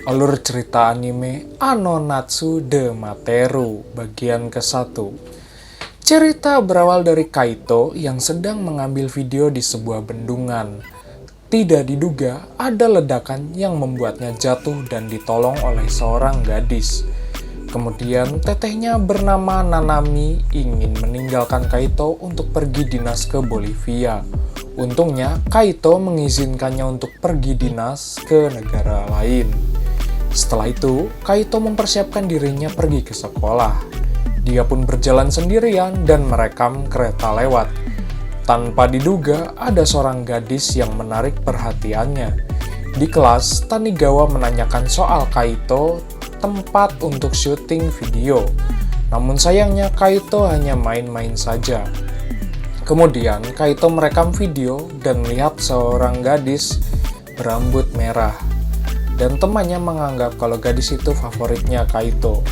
Alur cerita anime Anonatsu de Materu bagian ke-1. Cerita berawal dari Kaito yang sedang mengambil video di sebuah bendungan. Tidak diduga ada ledakan yang membuatnya jatuh dan ditolong oleh seorang gadis. Kemudian tetehnya bernama Nanami ingin meninggalkan Kaito untuk pergi dinas ke Bolivia. Untungnya Kaito mengizinkannya untuk pergi dinas ke negara lain. Setelah itu, Kaito mempersiapkan dirinya pergi ke sekolah. Dia pun berjalan sendirian dan merekam kereta lewat. Tanpa diduga, ada seorang gadis yang menarik perhatiannya. Di kelas, Tanigawa menanyakan soal Kaito tempat untuk syuting video. Namun sayangnya, Kaito hanya main-main saja. Kemudian, Kaito merekam video dan melihat seorang gadis berambut merah. Dan temannya menganggap kalau gadis itu favoritnya Kaito.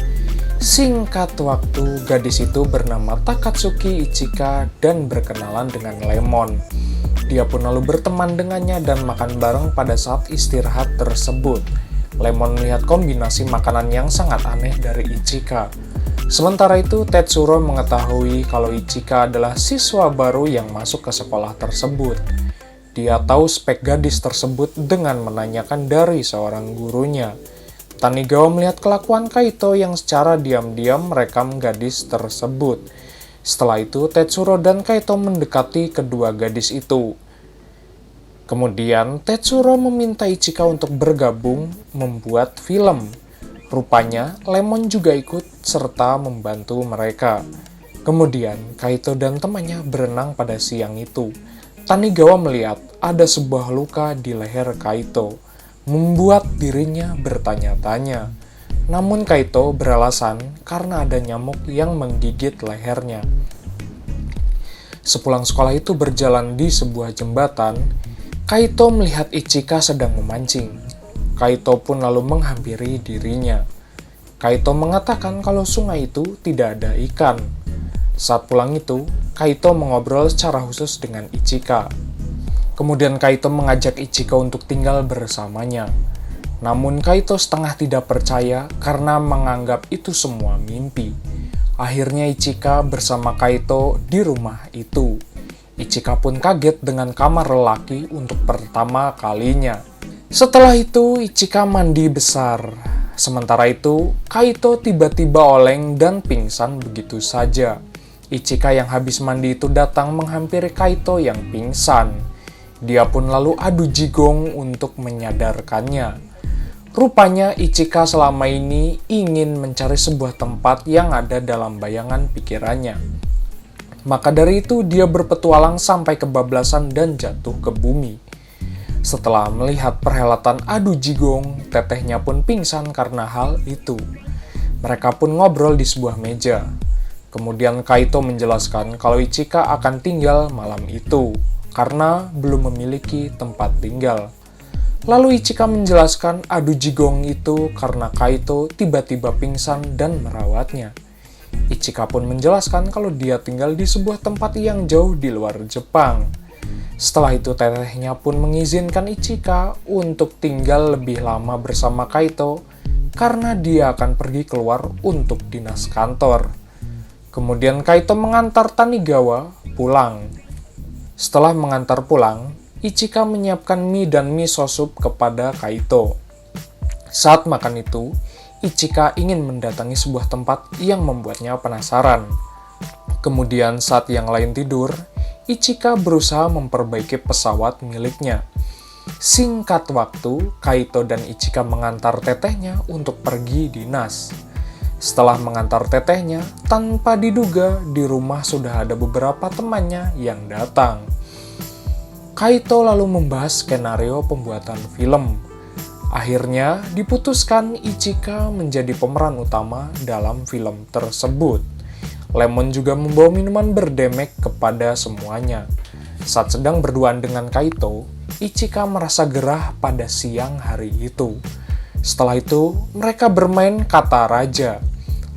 Singkat waktu, gadis itu bernama Takatsuki Ichika dan berkenalan dengan Lemon. Dia pun lalu berteman dengannya dan makan bareng pada saat istirahat tersebut. Lemon melihat kombinasi makanan yang sangat aneh dari Ichika. Sementara itu, Tetsuro mengetahui kalau Ichika adalah siswa baru yang masuk ke sekolah tersebut. Dia tahu spek gadis tersebut dengan menanyakan dari seorang gurunya. Tanigawa melihat kelakuan Kaito yang secara diam-diam merekam gadis tersebut. Setelah itu, Tetsuro dan Kaito mendekati kedua gadis itu. Kemudian, Tetsuro meminta Ichika untuk bergabung membuat film. Rupanya, Lemon juga ikut serta membantu mereka. Kemudian, Kaito dan temannya berenang pada siang itu. Tanigawa melihat ada sebuah luka di leher Kaito, membuat dirinya bertanya-tanya. Namun Kaito beralasan karena ada nyamuk yang menggigit lehernya. Sepulang sekolah itu berjalan di sebuah jembatan, Kaito melihat Ichika sedang memancing. Kaito pun lalu menghampiri dirinya. Kaito mengatakan kalau sungai itu tidak ada ikan. Saat pulang itu, Kaito mengobrol secara khusus dengan Ichika. Kemudian Kaito mengajak Ichika untuk tinggal bersamanya. Namun Kaito setengah tidak percaya karena menganggap itu semua mimpi. Akhirnya Ichika bersama Kaito di rumah itu. Ichika pun kaget dengan kamar lelaki untuk pertama kalinya. Setelah itu, Ichika mandi besar. Sementara itu, Kaito tiba-tiba oleng dan pingsan begitu saja. Ichika yang habis mandi itu datang menghampiri Kaito yang pingsan. Dia pun lalu adu jigong untuk menyadarkannya. Rupanya Ichika selama ini ingin mencari sebuah tempat yang ada dalam bayangan pikirannya. Maka dari itu dia berpetualang sampai kebablasan dan jatuh ke bumi. Setelah melihat perhelatan adu jigong, tetehnya pun pingsan karena hal itu. Mereka pun ngobrol di sebuah meja. Kemudian Kaito menjelaskan kalau Ichika akan tinggal malam itu, karena belum memiliki tempat tinggal. Lalu Ichika menjelaskan adu jigong itu karena Kaito tiba-tiba pingsan dan merawatnya. Ichika pun menjelaskan kalau dia tinggal di sebuah tempat yang jauh di luar Jepang. Setelah itu tetehnya pun mengizinkan Ichika untuk tinggal lebih lama bersama Kaito, karena dia akan pergi keluar untuk dinas kantor. Kemudian Kaito mengantar Tanigawa pulang. Setelah mengantar pulang, Ichika menyiapkan mie dan miso sup kepada Kaito. Saat makan itu, Ichika ingin mendatangi sebuah tempat yang membuatnya penasaran. Kemudian saat yang lain tidur, Ichika berusaha memperbaiki pesawat miliknya. Singkat waktu, Kaito dan Ichika mengantar tetehnya untuk pergi dinas. Setelah mengantar tetehnya, tanpa diduga di rumah sudah ada beberapa temannya yang datang. Kaito lalu membahas skenario pembuatan film. Akhirnya diputuskan Ichika menjadi pemeran utama dalam film tersebut. Lemon juga membawa minuman berdemek kepada semuanya. Saat sedang berduaan dengan Kaito, Ichika merasa gerah pada siang hari itu. Setelah itu, mereka bermain kata raja.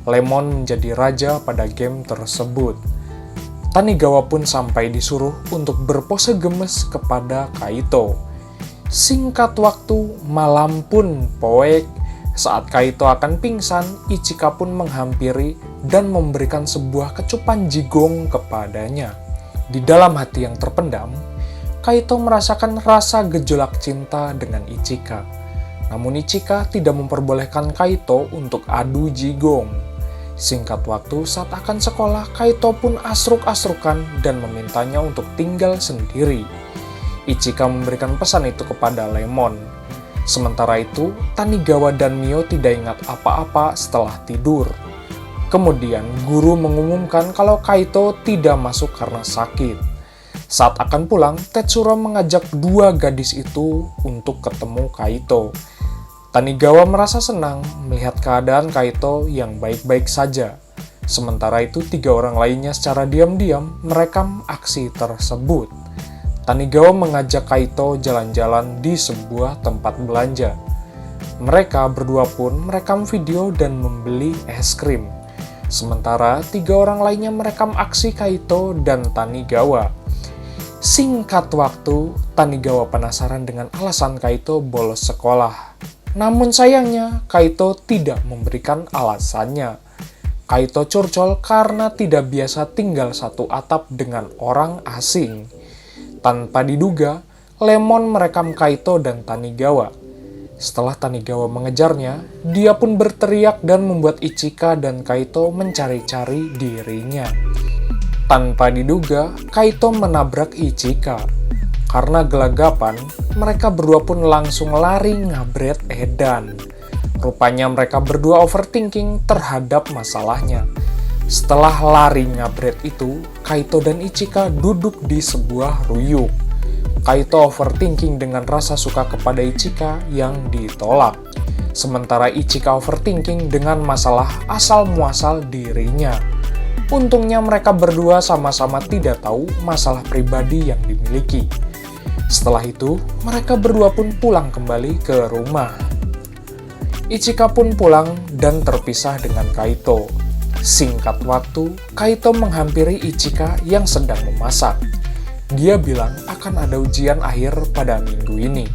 Lemon menjadi raja pada game tersebut. Tanigawa pun sampai disuruh untuk berpose gemes kepada Kaito. Singkat waktu, malam pun poek, Saat Kaito akan pingsan, Ichika pun menghampiri dan memberikan sebuah kecupan jigong kepadanya. Di dalam hati yang terpendam, Kaito merasakan rasa gejolak cinta dengan Ichika. Namun Ichika tidak memperbolehkan Kaito untuk adu jigong. Singkat waktu, saat akan sekolah, Kaito pun asruk-asrukan dan memintanya untuk tinggal sendiri. Ichika memberikan pesan itu kepada Lemon. Sementara itu, Tanigawa dan Mio tidak ingat apa-apa setelah tidur. Kemudian, guru mengumumkan kalau Kaito tidak masuk karena sakit. Saat akan pulang, Tetsuro mengajak dua gadis itu untuk ketemu Kaito. Tanigawa merasa senang melihat keadaan Kaito yang baik-baik saja. Sementara itu, tiga orang lainnya secara diam-diam merekam aksi tersebut. Tanigawa mengajak Kaito jalan-jalan di sebuah tempat belanja. Mereka berdua pun merekam video dan membeli es krim. Sementara tiga orang lainnya merekam aksi Kaito dan Tanigawa. Singkat waktu, Tanigawa penasaran dengan alasan Kaito bolos sekolah. Namun sayangnya, Kaito tidak memberikan alasannya. Kaito curcol karena tidak biasa tinggal satu atap dengan orang asing. Tanpa diduga, Lemon merekam Kaito dan Tanigawa. Setelah Tanigawa mengejarnya, dia pun berteriak dan membuat Ichika dan Kaito mencari-cari dirinya. Tanpa diduga, Kaito menabrak Ichika. Karena gelagapan, mereka berdua pun langsung lari ngabret edan. Rupanya mereka berdua overthinking terhadap masalahnya. Setelah lari ngabret itu, Kaito dan Ichika duduk di sebuah ruyuk. Kaito overthinking dengan rasa suka kepada Ichika yang ditolak. Sementara Ichika overthinking dengan masalah asal-muasal dirinya. Untungnya mereka berdua sama-sama tidak tahu masalah pribadi yang dimiliki. Setelah itu, mereka berdua pun pulang kembali ke rumah. Ichika pun pulang dan terpisah dengan Kaito. Singkat waktu, Kaito menghampiri Ichika yang sedang memasak. Dia bilang akan ada ujian akhir pada minggu ini.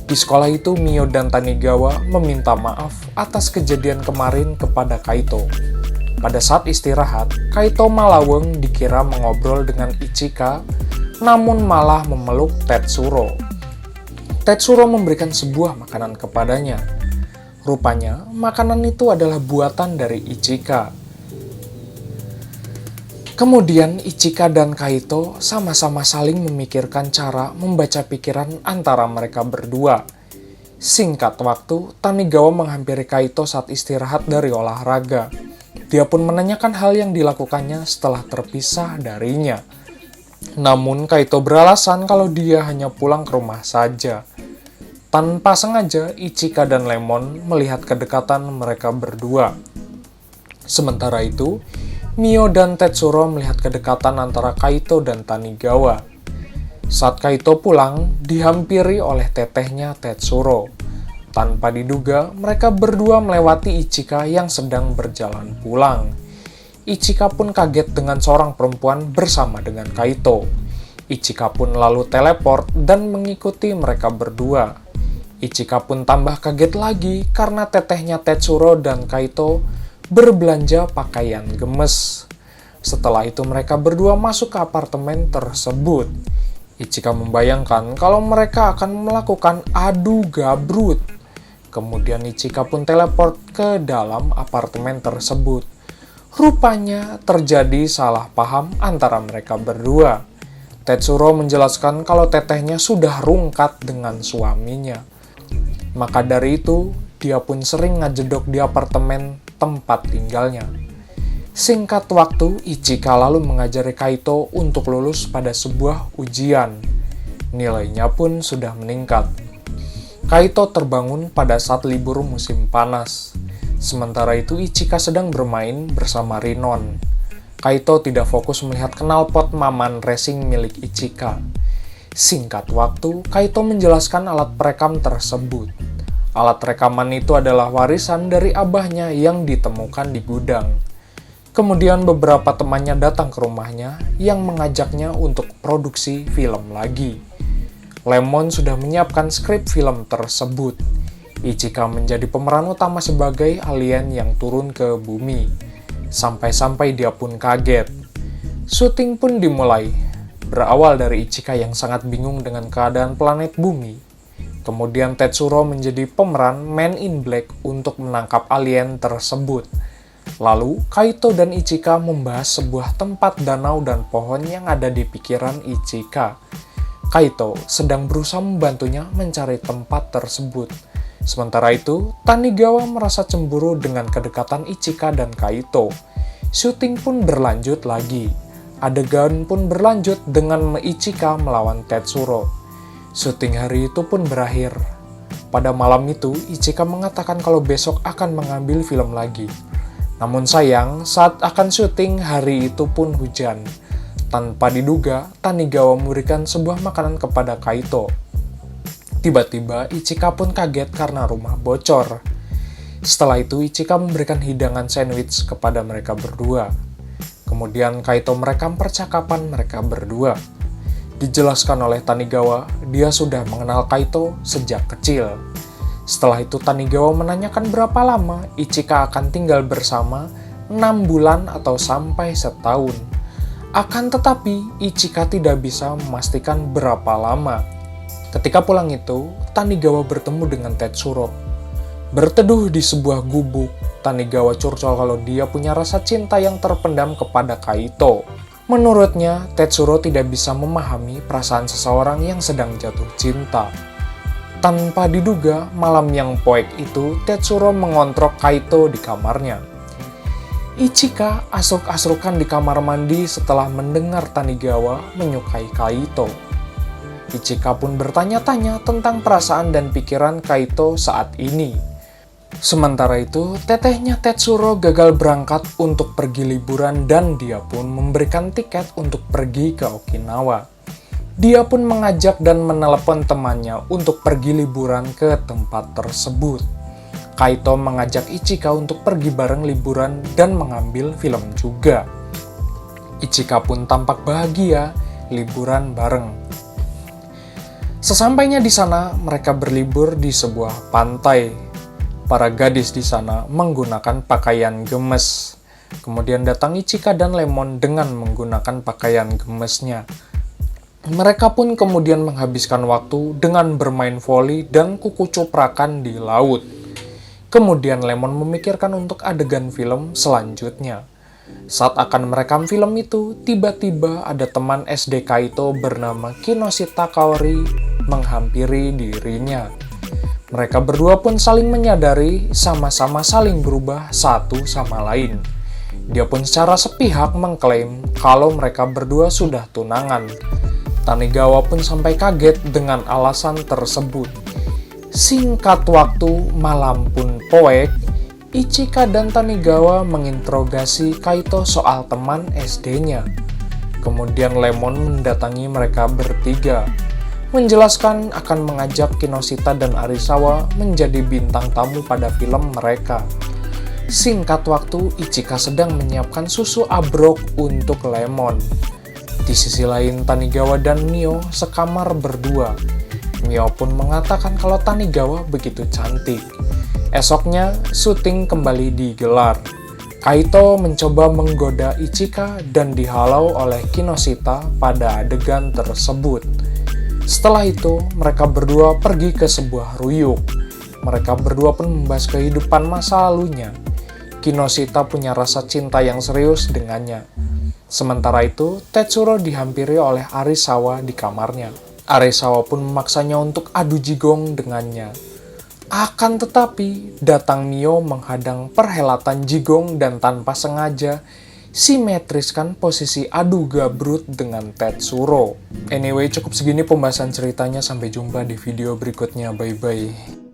Di sekolah itu, Mio dan Tanigawa meminta maaf atas kejadian kemarin kepada Kaito. Pada saat istirahat, Kaito malaweng dikira mengobrol dengan Ichika, namun malah memeluk Tetsuro. Tetsuro memberikan sebuah makanan kepadanya. Rupanya, makanan itu adalah buatan dari Ichika. Kemudian Ichika dan Kaito sama-sama saling memikirkan cara membaca pikiran antara mereka berdua. Singkat waktu, Tanigawa menghampiri Kaito saat istirahat dari olahraga. Dia pun menanyakan hal yang dilakukannya setelah terpisah darinya. Namun Kaito beralasan kalau dia hanya pulang ke rumah saja. Tanpa sengaja, Ichika dan Lemon melihat kedekatan mereka berdua. Sementara itu, Mio dan Tetsuro melihat kedekatan antara Kaito dan Tanigawa. Saat Kaito pulang, dihampiri oleh tetehnya Tetsuro. Tanpa diduga, mereka berdua melewati Ichika yang sedang berjalan pulang. Ichika pun kaget dengan seorang perempuan bersama dengan Kaito. Ichika pun lalu teleport dan mengikuti mereka berdua. Ichika pun tambah kaget lagi karena tetehnya Tetsuro dan Kaito berbelanja pakaian gemes. Setelah itu mereka berdua masuk ke apartemen tersebut. Ichika membayangkan kalau mereka akan melakukan adu gabrut. Kemudian Ichika pun teleport ke dalam apartemen tersebut. Rupanya terjadi salah paham antara mereka berdua. Tetsuro menjelaskan kalau tetehnya sudah rungkat dengan suaminya. Maka dari itu, dia pun sering ngajedok di apartemen tempat tinggalnya. Singkat waktu, Ichika lalu mengajari Kaito untuk lulus pada sebuah ujian. Nilainya pun sudah meningkat. Kaito terbangun pada saat libur musim panas. Sementara itu, Ichika sedang bermain bersama Rinon. Kaito tidak fokus melihat knalpot Maman Racing milik Ichika. Singkat waktu, Kaito menjelaskan alat perekam tersebut. Alat rekaman itu adalah warisan dari abahnya yang ditemukan di gudang. Kemudian beberapa temannya datang ke rumahnya yang mengajaknya untuk produksi film lagi. Lemon sudah menyiapkan skrip film tersebut. Ichika menjadi pemeran utama sebagai alien yang turun ke bumi. Sampai-sampai dia pun kaget. Syuting pun dimulai. Berawal dari Ichika yang sangat bingung dengan keadaan planet bumi. Kemudian Tetsuro menjadi pemeran Man in Black untuk menangkap alien tersebut. Lalu, Kaito dan Ichika membahas sebuah tempat danau dan pohon yang ada di pikiran Ichika. Kaito sedang berusaha membantunya mencari tempat tersebut. Sementara itu, Tanigawa merasa cemburu dengan kedekatan Ichika dan Kaito. Syuting pun berlanjut lagi. Adegan pun berlanjut dengan Ichika melawan Tetsuro. Syuting hari itu pun berakhir. Pada malam itu, Ichika mengatakan kalau besok akan mengambil film lagi. Namun sayang, saat akan syuting, hari itu pun hujan. Tanpa diduga, Tanigawa memberikan sebuah makanan kepada Kaito. Tiba-tiba, Ichika pun kaget karena rumah bocor. Setelah itu, Ichika memberikan hidangan sandwich kepada mereka berdua. Kemudian, Kaito merekam percakapan mereka berdua. Dijelaskan oleh Tanigawa, dia sudah mengenal Kaito sejak kecil. Setelah itu, Tanigawa menanyakan berapa lama Ichika akan tinggal bersama, 6 bulan atau sampai setahun. Akan tetapi, Ichika tidak bisa memastikan berapa lama. Ketika pulang itu, Tanigawa bertemu dengan Tetsuro. Berteduh di sebuah gubuk, Tanigawa curcol kalau dia punya rasa cinta yang terpendam kepada Kaito. Menurutnya, Tetsuro tidak bisa memahami perasaan seseorang yang sedang jatuh cinta. Tanpa diduga, malam yang poek itu, Tetsuro mengontrok Kaito di kamarnya. Ichika asruk-asrukan di kamar mandi setelah mendengar Tanigawa menyukai Kaito. Ichika pun bertanya-tanya tentang perasaan dan pikiran Kaito saat ini. Sementara itu, tetehnya Tetsuro gagal berangkat untuk pergi liburan dan dia pun memberikan tiket untuk pergi ke Okinawa. Dia pun mengajak dan menelepon temannya untuk pergi liburan ke tempat tersebut. Kaito mengajak Ichika untuk pergi bareng liburan dan mengambil film juga. Ichika pun tampak bahagia liburan bareng. Sesampainya di sana, mereka berlibur di sebuah pantai. Para gadis di sana menggunakan pakaian gemes. Kemudian datang Ichika dan Lemon dengan menggunakan pakaian gemesnya. Mereka pun kemudian menghabiskan waktu dengan bermain voli dan kukucuprakan di laut. Kemudian Lemon memikirkan untuk adegan film selanjutnya. Saat akan merekam film itu, tiba-tiba ada teman SD Kaito bernama Kinoshita Kaori menghampiri dirinya. Mereka berdua pun saling menyadari, sama-sama saling berubah satu sama lain. Dia pun secara sepihak mengklaim kalau mereka berdua sudah tunangan. Tanigawa pun sampai kaget dengan alasan tersebut. Singkat waktu, malam pun poek, Ichika dan Tanigawa menginterogasi Kaito soal teman SD-nya. Kemudian Lemon mendatangi mereka bertiga, menjelaskan akan mengajak Kinoshita dan Arisawa menjadi bintang tamu pada film mereka. Singkat waktu, Ichika sedang menyiapkan susu abrok untuk Lemon. Di sisi lain, Tanigawa dan Mio sekamar berdua. Mio pun mengatakan kalau Tanigawa begitu cantik. Esoknya, syuting kembali digelar. Kaito mencoba menggoda Ichika dan dihalau oleh Kinoshita pada adegan tersebut. Setelah itu, mereka berdua pergi ke sebuah ruyuk. Mereka berdua pun membahas kehidupan masa lalunya. Kinoshita punya rasa cinta yang serius dengannya. Sementara itu, Tetsuro dihampiri oleh Arisawa di kamarnya. Arisawa pun memaksanya untuk adu jigong dengannya. Akan tetapi, datang Mio menghadang perhelatan jigong dan tanpa sengaja simetriskan posisi adu gabrut dengan Tetsuro. Anyway, cukup segini pembahasan ceritanya. Sampai jumpa di video berikutnya. Bye-bye.